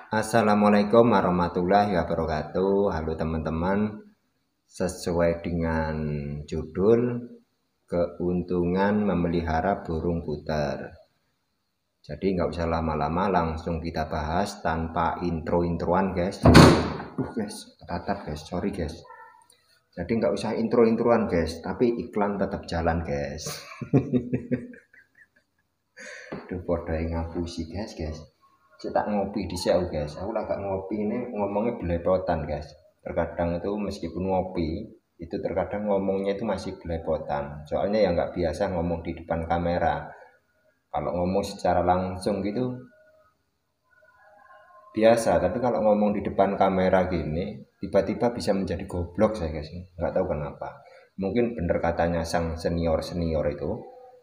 Assalamualaikum warahmatullahi wabarakatuh. Halo teman-teman, sesuai dengan judul keuntungan memelihara burung puter. Jadi nggak usah lama-lama, langsung kita bahas tanpa intro-introan guys. Ketatap guys, sorry guys. Jadi nggak usah intro-introan guys, tapi iklan tetap jalan guys. Duh, podo ngapusi guys. Saya tak ngopi di sini guys. Aku agak ngopi ini ngomongnya belepotan guys. Terkadang itu meskipun ngopi itu terkadang ngomongnya itu masih belepotan. Soalnya ya nggak biasa ngomong di depan kamera. Kalau ngomong secara langsung gitu biasa, tapi kalau ngomong di depan kamera gini tiba-tiba bisa menjadi goblok saya guys. Nggak tahu kenapa. Mungkin bener katanya sang senior itu.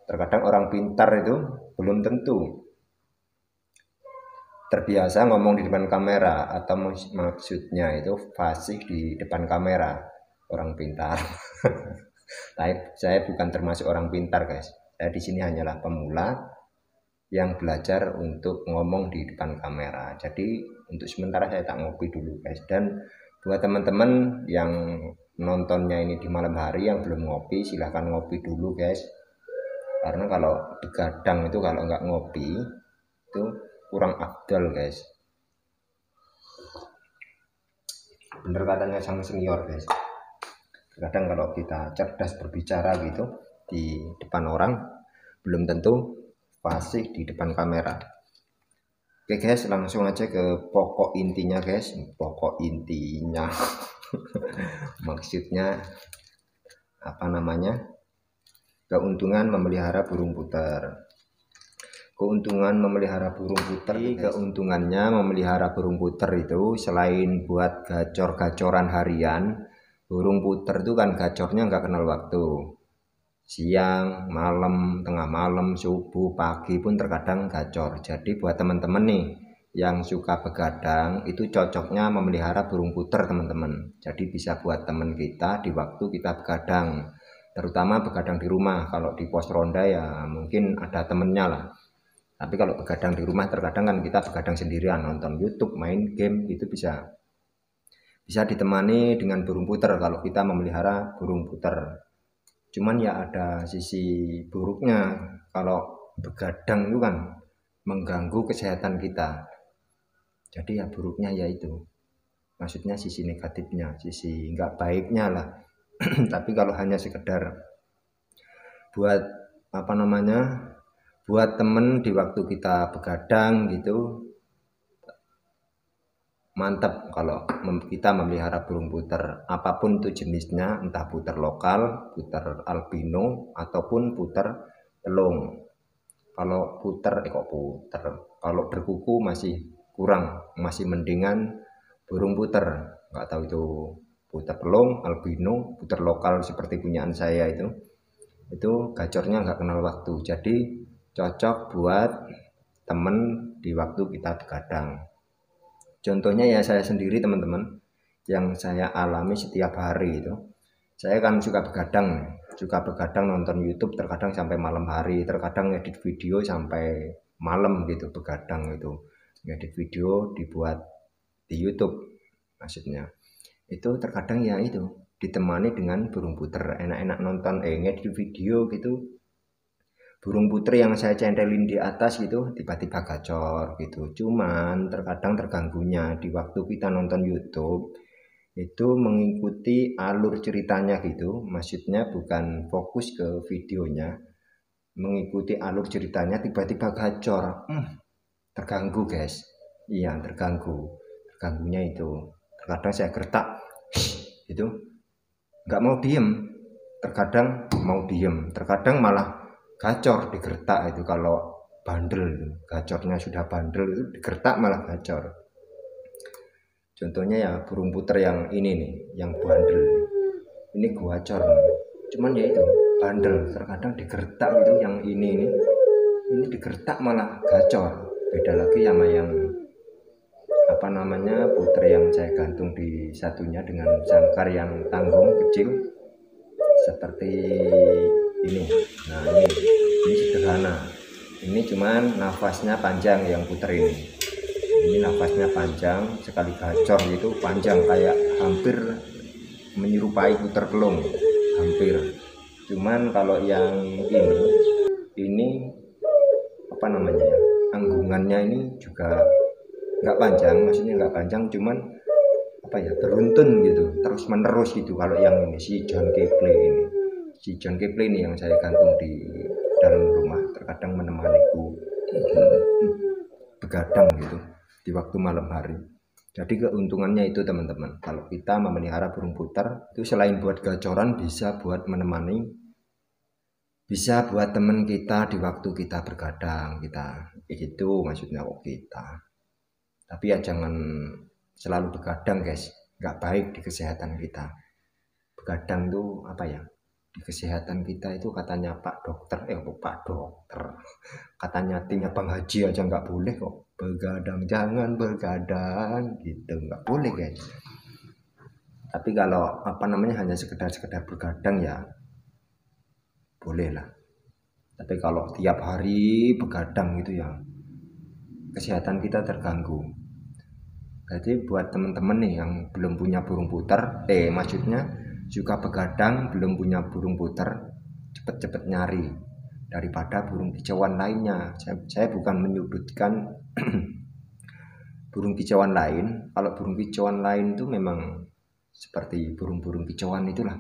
Terkadang orang pintar itu belum tentu terbiasa ngomong di depan kamera, atau maksudnya itu fasih di depan kamera orang pintar. Tapi saya bukan termasuk orang pintar guys. Saya di sini hanyalah pemula yang belajar untuk ngomong di depan kamera. Jadi untuk sementara saya tak ngopi dulu guys. Dan buat teman-teman yang nontonnya ini di malam hari yang belum ngopi, silahkan ngopi dulu guys. Karena kalau begadang itu kalau nggak ngopi itu kurang afdal guys. Bener katanya sang senior guys. Kadang kalau kita cerdas berbicara gitu di depan orang, belum tentu fasih di depan kamera. Oke guys, langsung aja ke pokok intinya guys. Pokok intinya maksudnya apa namanya, keuntungan memelihara burung puter. Keuntungan memelihara burung puter, keuntungannya memelihara burung puter itu selain buat gacor-gacoran harian, burung puter itu kan gacornya nggak kenal waktu. Siang, malam, tengah malam, subuh, pagi pun terkadang gacor. Jadi buat teman-teman nih yang suka begadang itu cocoknya memelihara burung puter teman-teman. Jadi bisa buat teman kita di waktu kita begadang, terutama begadang di rumah. Kalau di pos ronda ya mungkin ada temennya lah. Tapi kalau begadang di rumah terkadang kan kita begadang sendirian, nonton YouTube, main game, itu bisa ditemani dengan burung puter kalau kita memelihara burung puter. Cuman ya ada sisi buruknya kalau begadang itu kan mengganggu kesehatan kita. Jadi ya buruknya yaitu, maksudnya sisi negatifnya, sisi nggak baiknya lah. Tapi kalau hanya sekedar buat apa namanya, buat temen di waktu kita begadang gitu, mantap kalau kita memelihara burung puter apapun itu jenisnya, entah puter lokal, puter albino, ataupun puter telung. Kalau puter kalau berkuku masih kurang, masih mendingan burung puter. Nggak tahu itu puter telung, albino, puter lokal seperti punyaan saya itu gacornya nggak kenal waktu. Jadi cocok buat temen di waktu kita begadang. Contohnya ya saya sendiri teman-teman, yang saya alami setiap hari itu, saya kan suka begadang nonton YouTube terkadang sampai malam hari, terkadang ngedit video sampai malam gitu begadang itu, ngedit video dibuat di YouTube maksudnya. Itu terkadang ya itu ditemani dengan burung puter, enak-enak nonton ngedit video gitu. Burung putri yang saya centelin di atas gitu tiba-tiba gacor gitu. Cuman terkadang terganggunya di waktu kita nonton YouTube itu mengikuti alur ceritanya gitu. Maksudnya bukan fokus ke videonya, mengikuti alur ceritanya tiba-tiba gacor. Terganggu guys. Iya terganggunya itu. Terkadang saya gertak itu nggak mau diem. Terkadang mau diem, terkadang malah gacor digertak itu. Kalau bandel, gacornya sudah bandel itu digertak malah gacor. Contohnya ya burung puter yang ini nih, yang bandel ini gacor. Cuman ya itu bandel, terkadang digertak itu. Yang ini digertak malah gacor. Beda lagi sama yang apa namanya, puter yang saya gantung di satunya dengan sangkar yang tanggung kecil seperti ini. Nah ini sederhana, ini cuman nafasnya panjang yang puter ini. Ini nafasnya panjang, sekali gacor itu panjang kayak hampir menyerupai puter pelung, hampir. Cuman kalau yang ini apa namanya ya, anggungannya ini juga nggak panjang, maksudnya nggak panjang, cuman apa ya, beruntun gitu, terus menerus gitu. Kalau yang ini si John Kepler ini yang saya gantung di dalam rumah, terkadang menemaniku begadang gitu di waktu malam hari. Jadi keuntungannya itu teman-teman, kalau kita memelihara burung puter itu selain buat gacoran, bisa buat menemani, bisa buat teman kita di waktu kita bergadang, kita itu maksudnya kita. Tapi ya jangan selalu begadang guys, nggak baik di kesehatan kita. Begadang tuh apa ya, di kesehatan kita itu katanya Pak Dokter, katanya timnya Bang Haji aja nggak boleh kok. Begadang, jangan begadang gitu, nggak boleh guys. Tapi kalau apa namanya hanya sekedar begadang ya boleh lah. Tapi kalau tiap hari begadang gitu ya kesehatan kita terganggu. Jadi buat teman-teman nih yang belum punya burung puter, maksudnya juga begadang belum punya burung puter, cepet-cepet nyari daripada burung kicauan lainnya. Saya bukan menyudutkan burung kicauan lain. Kalau burung kicauan lain itu memang seperti burung-burung kicauan itulah,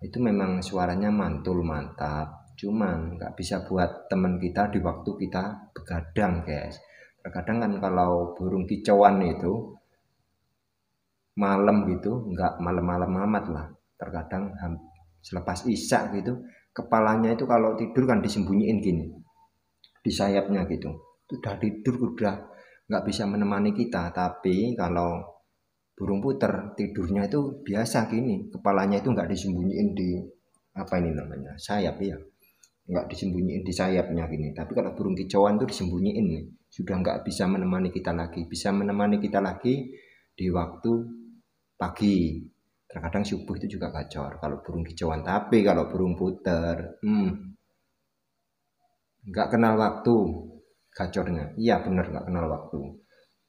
itu memang suaranya mantul mantap, cuman nggak bisa buat teman kita di waktu kita begadang guys. Terkadang kan kalau burung kicauan itu malam gitu, nggak malam-malam amat lah, terkadang selepas isya gitu, kepalanya itu kalau tidur kan disembunyiin gini di sayapnya gitu, udah tidur udah nggak bisa menemani kita. Tapi kalau burung puter tidurnya itu biasa gini, kepalanya itu nggak disembunyiin di apa ini namanya sayap ya, nggak disembunyiin di sayapnya gini. Tapi kalau burung kicauan itu disembunyiin nih, sudah nggak bisa menemani kita lagi. Bisa menemani kita lagi di waktu pagi, terkadang subuh itu juga gacor kalau burung kicauan. Tapi kalau burung puter nggak kenal waktu gacornya. Iya bener, nggak kenal waktu.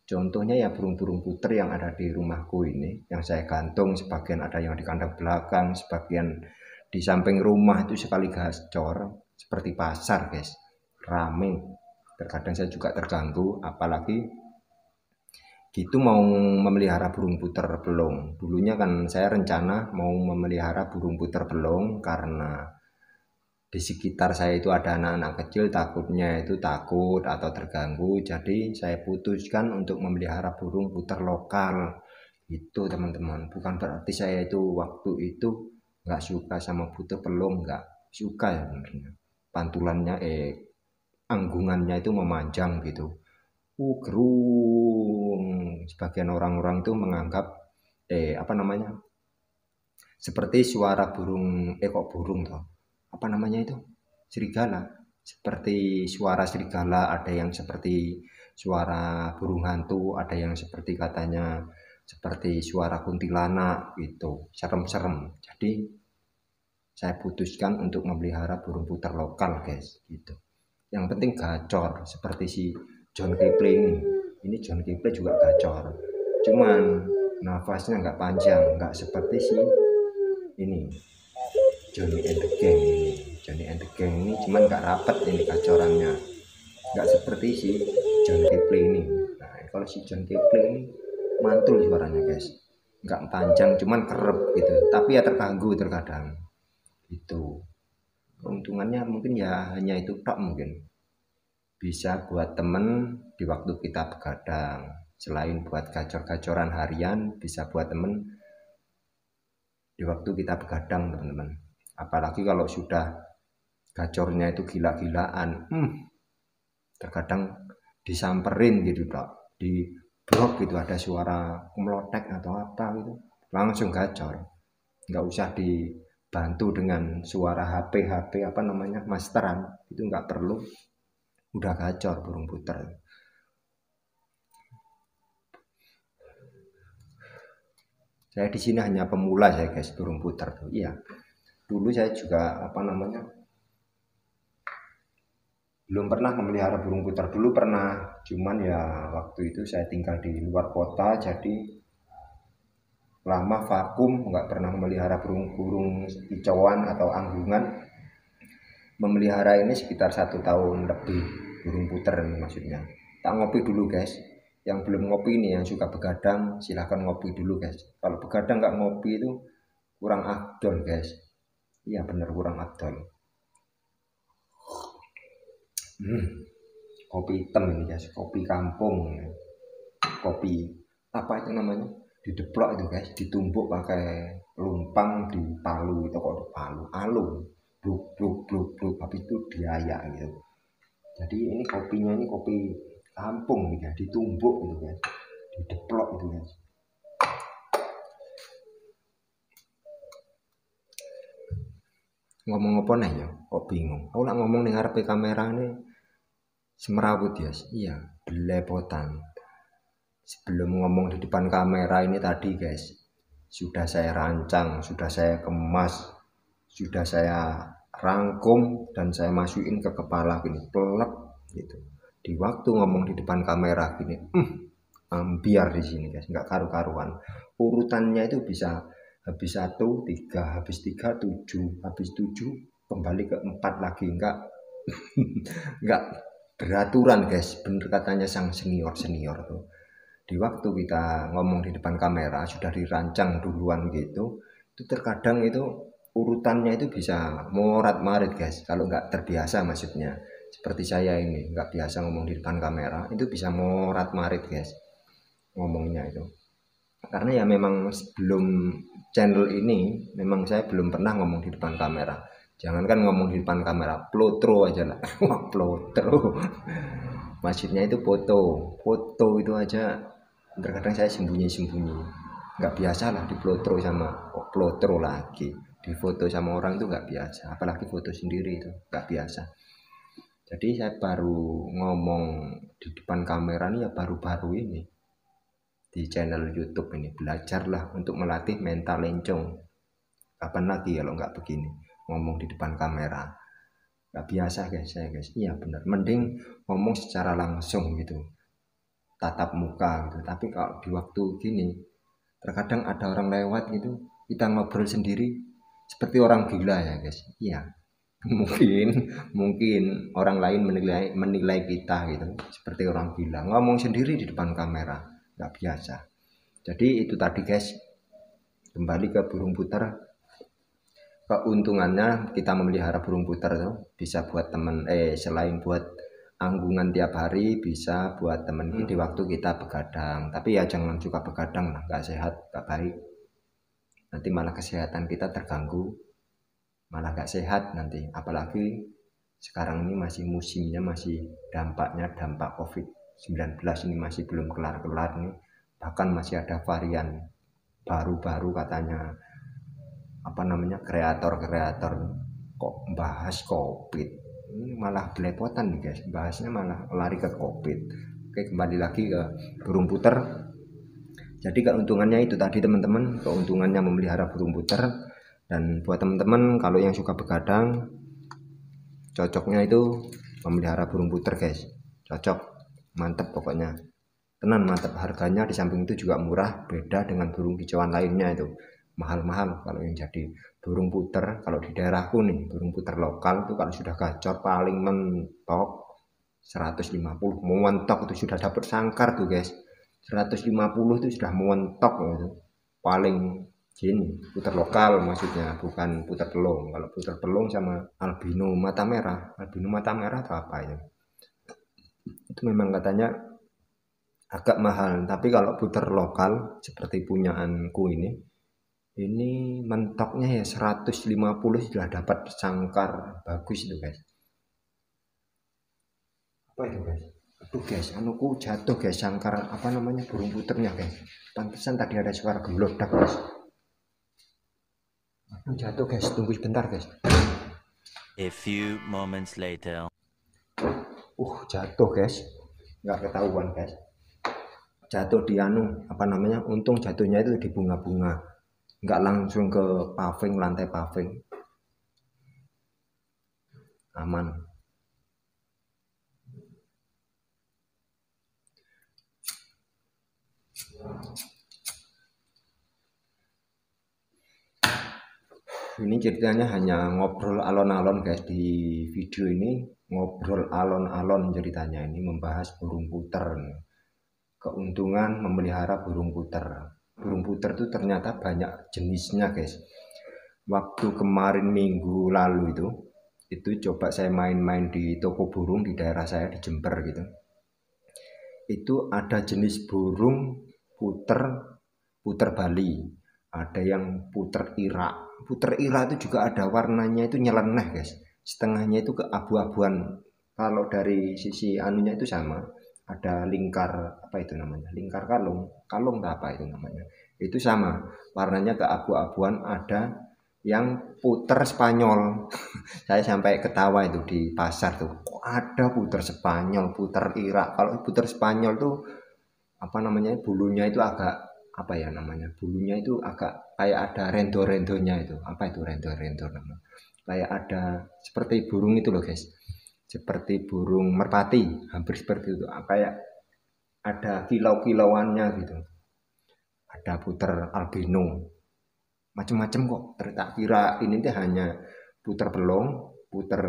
Contohnya ya burung-burung puter yang ada di rumahku ini, yang saya gantung, sebagian ada yang di kandang belakang, sebagian di samping rumah itu sekali gacor, seperti pasar guys, rame. Terkadang saya juga terganggu, apalagi gitu mau memelihara burung puter pelung. Dulunya kan saya rencana mau memelihara burung puter pelung karena di sekitar saya itu ada anak-anak kecil, takutnya itu takut atau terganggu, jadi saya putuskan untuk memelihara burung puter lokal itu teman-teman. Bukan berarti saya itu waktu itu nggak suka sama puter pelung, nggak suka ya sebenarnya. Pantulannya anggungannya itu memanjang gitu, gerung. Sebagian orang-orang itu menganggap apa namanya seperti suara burung, kok burung toh, apa namanya itu, serigala, seperti suara serigala. Ada yang seperti suara burung hantu, ada yang seperti katanya seperti suara kuntilanak gitu, serem-serem. Jadi saya putuskan untuk memelihara burung puter lokal guys gitu, yang penting gacor seperti si John Kepler ini John Kepler juga gacor, cuman nafasnya nggak panjang, nggak seperti si ini Johnny and the Gang ini cuman nggak rapet ini gacorannya, nggak seperti si John Kepler ini. Nah kalau si John Kepler ini mantul suaranya guys, nggak panjang cuman kerep gitu, tapi ya terganggu terkadang itu. Keuntungannya mungkin ya hanya itu tok, mungkin bisa buat temen di waktu kita begadang, selain buat gacor-gacoran harian, bisa buat temen di waktu kita begadang teman-teman. Apalagi kalau sudah gacornya itu gila-gilaan, terkadang disamperin gitu Pak, di blok gitu ada suara melotek atau apa gitu, langsung gacor. Nggak usah dibantu dengan suara HP apa namanya masteran, itu nggak perlu, udah gacor burung puter. Saya di sini hanya pemula saya guys, burung puter tuh. Iya. Dulu saya juga apa namanya Belum pernah memelihara burung puter. Dulu pernah, cuman ya waktu itu saya tinggal di luar kota, jadi lama vakum, nggak pernah memelihara burung-burung kicauan atau anggungan. Memelihara ini sekitar 1 tahun lebih, burung puter ini maksudnya. Tak ngopi dulu guys, yang belum ngopi ini, yang suka begadang silahkan ngopi dulu guys. Kalau begadang nggak ngopi itu kurang afdol guys. Iya bener, kurang afdol. Kopi hitam ini guys, kopi kampung, kopi apa itu namanya, dideplok itu guys, ditumbuk pakai lumpang di palu, itu kok di palu, alung, bluk bluk bluk bluk, habis itu diayak gitu. Jadi ini kopinya ini kopi kampung nih guys, ditumbuk gitu guys, dideplok gitu guys. Ngomong apa nih ya, kok bingung. Aku nak ngomong nih ngarepe kamera nih semerawut ya, iya belepotan. Sebelum ngomong di depan kamera ini tadi guys, sudah saya rancang, sudah saya kemas, sudah saya rangkum dan saya masukin ke kepala gini, pelek gitu. Di waktu ngomong di depan kamera gini, ambiar di sini guys, nggak karu-karuan. Urutannya itu bisa habis 1 3, habis 3 7, habis 7 kembali ke 4 lagi, nggak beraturan guys. Bener katanya sang senior tuh. Di waktu kita ngomong di depan kamera sudah dirancang duluan gitu, itu terkadang itu urutannya itu bisa morat-marit guys, kalau nggak terbiasa maksudnya. Seperti saya ini nggak biasa ngomong di depan kamera, itu bisa morat-marit guys ngomongnya itu. Karena ya memang sebelum channel ini memang saya belum pernah ngomong di depan kamera. Jangankan ngomong di depan kamera, plotro aja lah. Wah, plotro. Maksudnya itu foto itu aja terkadang saya sembunyi-sembunyi. Nggak biasa lah di plotro sama plotro lagi. Di foto sama orang itu nggak biasa. Apalagi foto sendiri itu nggak biasa. Jadi saya baru ngomong di depan kamera nih ya baru-baru ini. Di channel YouTube ini, belajarlah untuk melatih mental lencong. Kapan lagi kalau nggak begini ngomong di depan kamera, nggak biasa guys saya guys. Iya benar, mending ngomong secara langsung gitu, tatap muka gitu. Tapi kalau di waktu gini terkadang ada orang lewat gitu, kita ngobrol sendiri seperti orang gila ya guys. Iya, mungkin orang lain menilai kita gitu seperti orang gila, ngomong sendiri di depan kamera nggak biasa. Jadi itu tadi guys, kembali ke burung puter. Keuntungannya kita memelihara burung puter tuh bisa buat temen, selain buat anggungan tiap hari, bisa buat temen di waktu kita begadang. Tapi ya jangan suka begadang lah, nggak sehat, nggak baik. Nanti malah kesehatan kita terganggu, malah nggak sehat nanti. Apalagi sekarang ini masih musimnya, masih dampaknya dampak COVID-19 ini masih belum kelar-kelar nih. Bahkan masih ada varian baru-baru katanya, apa namanya, kreator kok bahas COVID. Ini malah belepotan nih guys, bahasnya malah lari ke COVID. Oke, kembali lagi ke burung puter. Jadi keuntungannya itu tadi teman-teman, keuntungannya memelihara burung puter. Dan buat teman-teman kalau yang suka begadang, cocoknya itu memelihara burung puter guys. Cocok, mantep pokoknya. Tenan mantap, harganya di samping itu juga murah, beda dengan burung kicauan lainnya itu mahal-mahal. Kalau yang jadi burung puter, kalau di daerahku nih burung puter lokal itu kalau sudah gacor paling mentok 150, mentok itu sudah dapat sangkar tuh guys. 150 itu sudah mentok gitu. Paling gini puter lokal maksudnya, bukan puter pelung. Kalau puter pelung sama albino mata merah atau apa itu memang katanya agak mahal. Tapi kalau puter lokal seperti punyaanku ini mentoknya ya 150 sudah dapat sangkar bagus itu guys. Apa itu guys? Aduh guys, anuku jatuh guys, sangkar apa namanya, burung puternya guys. Pantesan tadi ada suara gelodak guys. Aduh jatuh guys, tunggu sebentar guys. A few moments later. Jatuh guys, nggak ketahuan guys. Jatuh di apa namanya, untung jatuhnya itu di bunga-bunga, nggak langsung ke paving, lantai paving, aman. Ini ceritanya hanya ngobrol alon-alon guys, di video ini ngobrol alon-alon ceritanya, ini membahas burung puter. Keuntungan memelihara burung puter. Burung puter itu ternyata banyak jenisnya guys. Waktu kemarin minggu lalu itu coba saya main-main di toko burung di daerah saya di Jember gitu. Itu ada jenis burung puter Bali, ada yang puter Irak. Puter Irak itu juga ada warnanya itu nyeleneh guys, setengahnya itu keabu-abuan. Kalau dari sisi anunya itu sama, ada lingkar, apa itu namanya, lingkar kalung apa itu namanya, itu sama warnanya keabu-abuan. Ada yang puter Spanyol. Saya sampai ketawa itu di pasar tuh, kok ada puter Spanyol, puter Irak. Kalau puter Spanyol tuh apa namanya, bulunya itu agak apa ya namanya, bulunya itu agak kayak ada rendo-rendonya. Itu apa itu rendo-rendo namanya, kayak ada seperti burung itu loh guys, seperti burung merpati, hampir seperti itu, kayak ada kilau-kilauannya gitu. Ada puter albino, macam-macam kok. Tak kira ini tuh hanya puter belong, puter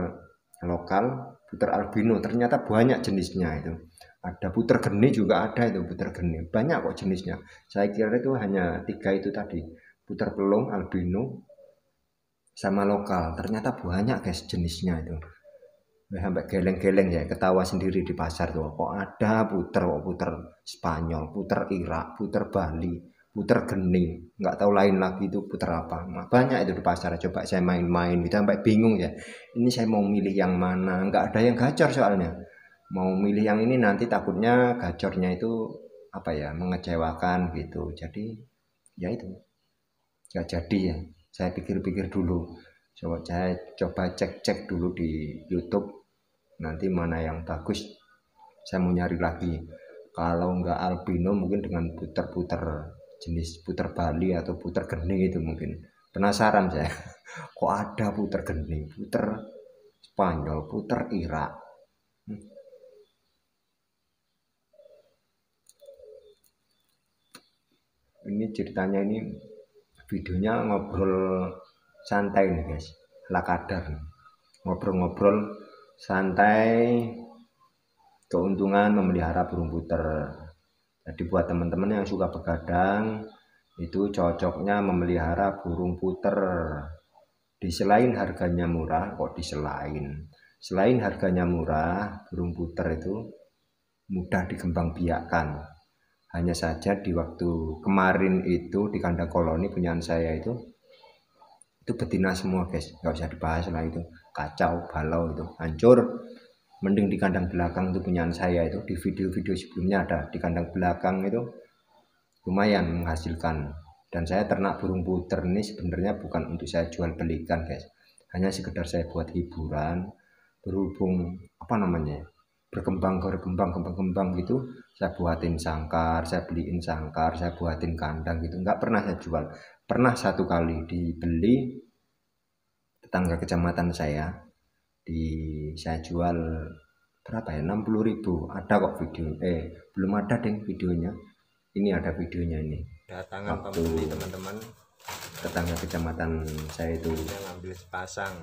lokal, puter albino, ternyata banyak jenisnya itu. Ada puter geni juga ada, itu puter geni banyak kok jenisnya. Saya kira itu hanya 3 itu tadi, puter pelong, albino, sama lokal. Ternyata banyak guys jenisnya itu. Sampai geleng-geleng ya, ketawa sendiri di pasar tuh, kok ada puter Spanyol, puter Irak, puter Bali, puter geni, nggak tahu lain lagi itu puter apa. Banyak itu di pasar. Coba saya main-main gitu sampai bingung ya, ini saya mau milih yang mana, nggak ada yang gacor soalnya. Mau milih yang ini nanti takutnya gacornya itu apa ya, mengecewakan gitu. Jadi ya itu nggak jadi ya. Saya pikir-pikir dulu, saya coba cek-cek dulu di YouTube, nanti mana yang bagus saya mau nyari lagi. Kalau nggak albino mungkin dengan puter-puter jenis puter Bali atau puter geni itu mungkin. Penasaran saya, kok ada puter geni, puter Spanyol, puter Irak. Ini ceritanya, ini videonya ngobrol santai nih guys, ala kadar, ngobrol-ngobrol santai, keuntungan memelihara burung puter. Jadi buat teman-teman yang suka begadang, itu cocoknya memelihara burung puter. Di selain harganya murah, selain harganya murah, burung puter itu mudah dikembangbiakkan. Hanya saja di waktu kemarin itu di kandang koloni punyaan saya itu betina semua guys, nggak usah dibahas lah, itu kacau balau, itu hancur. Mending di kandang belakang itu punyaan saya, itu di video-video sebelumnya ada di kandang belakang itu lumayan menghasilkan. Dan saya ternak burung puter ini sebenarnya bukan untuk saya jual belikan guys, hanya sekedar saya buat hiburan. Berhubung apa namanya, berkembang gitu, saya buatin sangkar, saya beliin sangkar, saya buatin kandang gitu, nggak pernah saya jual. Pernah satu kali dibeli tetangga kecamatan saya, saya jual berapa ya, 60.000. Ada kok video, belum ada deh videonya, ini ada videonya. Ini datangan pembeli teman-teman, tetangga kecamatan saya itu ngambil sepasang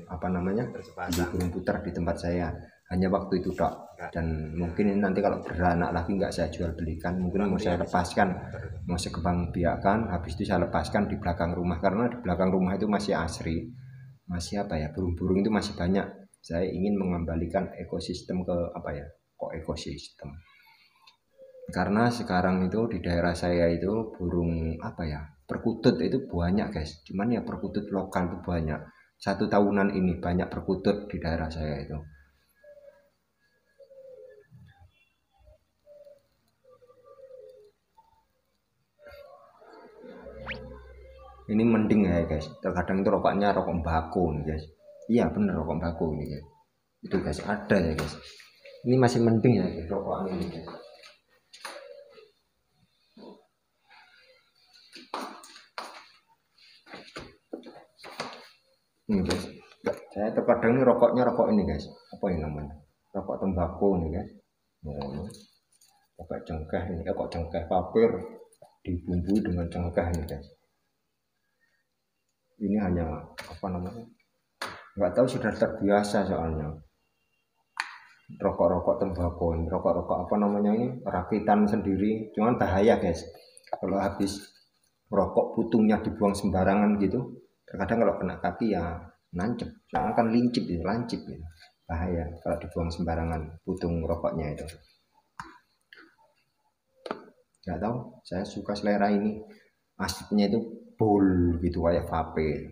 apa namanya, di burung puter di tempat saya, hanya waktu itu dok. Dan mungkin nanti kalau beranak lagi nggak saya jual belikan, mungkin mau saya lepaskan, mau saya kembangbiakkan, habis itu saya lepaskan di belakang rumah, karena di belakang rumah itu masih asri, masih apa ya, burung-burung itu masih banyak. Saya ingin mengembalikan ekosistem ke apa ya, kok ekosistem, karena sekarang itu di daerah saya itu burung apa ya, perkutut itu banyak guys. Cuman ya perkutut lokal itu banyak. 1 tahunan ini banyak perkutut di daerah saya itu. Ini mending ya guys, terkadang itu rokoknya rokok mbako nih guys. Iya bener, rokok mbako nih guys. Itu guys ada ya guys. Ini masih mending ya guys, rokokan ini guys. Ini guys, saya terkadang ini rokoknya rokok ini guys, apa ini namanya, rokok tembakau nih guys. Rokok cengkeh ini, rokok cengkeh papir dibumbui dengan cengkeh ini guys. ini hanya apa namanya, nggak tahu, sudah terbiasa soalnya rokok-rokok tembakau, rokok-rokok apa namanya ini, rakitan sendiri. Cuman bahaya guys, kalau habis rokok putungnya dibuang sembarangan gitu, terkadang kalau kena kaki ya nancep, soalnya kan lincip ya, lancip ya. Bahaya kalau dibuang sembarangan putung rokoknya itu. Nggak tahu, saya suka selera ini, asapnya itu bol gitu kayak vape.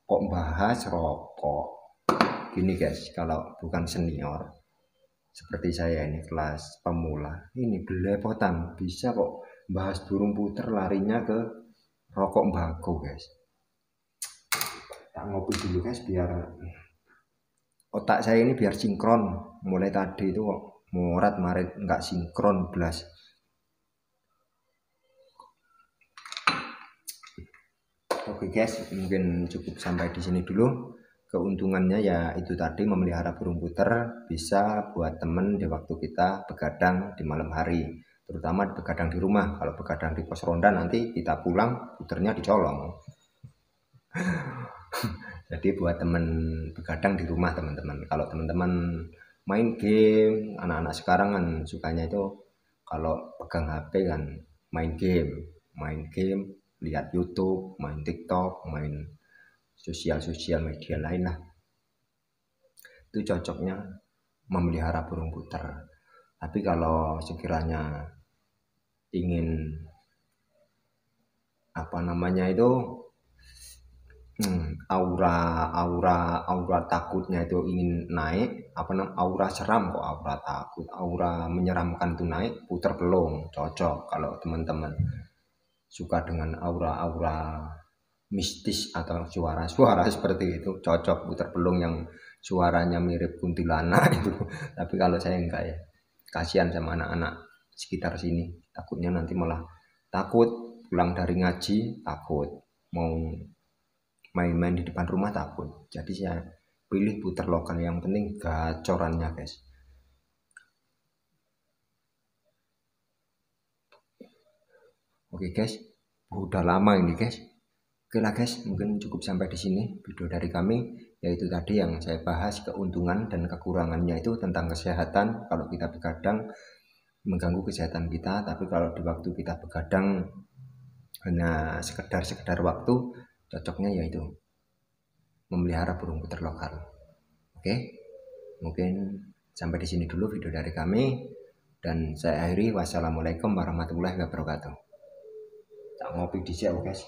Kok bahas rokok gini guys, kalau bukan senior seperti saya ini kelas pemula ini belepotan bisa kok bahas burung puter larinya ke rokok mbako guys. Tak ngopi dulu guys biar otak saya ini biar sinkron. Mulai tadi itu kok morat marit nggak sinkron belas. Oke guys, mungkin cukup sampai di sini dulu. Keuntungannya ya itu tadi, memelihara burung puter bisa buat temen di waktu kita begadang di malam hari, terutama begadang di rumah. Kalau begadang di pos ronda nanti kita pulang puternya dicolong. Jadi buat temen begadang di rumah teman-teman. Kalau teman-teman main game, anak-anak sekarang kan sukanya itu kalau pegang HP kan main game, lihat YouTube, main TikTok, main sosial media lain lah. Itu cocoknya memelihara burung puter. Tapi kalau sekiranya ingin apa namanya itu aura takutnya itu ingin naik, apa namanya, aura seram, kok aura takut, aura menyeramkan itu naik, puter pelung cocok. Kalau teman-teman suka dengan aura-aura mistis atau suara-suara seperti itu, cocok puter pelung yang suaranya mirip kuntilanak itu. Tapi kalau saya enggak ya, kasihan sama anak-anak sekitar sini, takutnya nanti malah takut pulang dari ngaji, takut mau main-main di depan rumah takut. Jadi saya pilih puter lokal, yang penting gacorannya guys. Oke guys, udah lama ini guys. Oke lah guys, mungkin cukup sampai di sini video dari kami, yaitu tadi yang saya bahas keuntungan dan kekurangannya itu tentang kesehatan. Kalau kita begadang mengganggu kesehatan kita, tapi kalau di waktu kita begadang hanya sekedar waktu, cocoknya yaitu memelihara burung puter lokal. Oke, mungkin sampai di sini dulu video dari kami, dan saya akhiri. Wassalamualaikum warahmatullahi wabarakatuh. Tak ngopi di sini guys.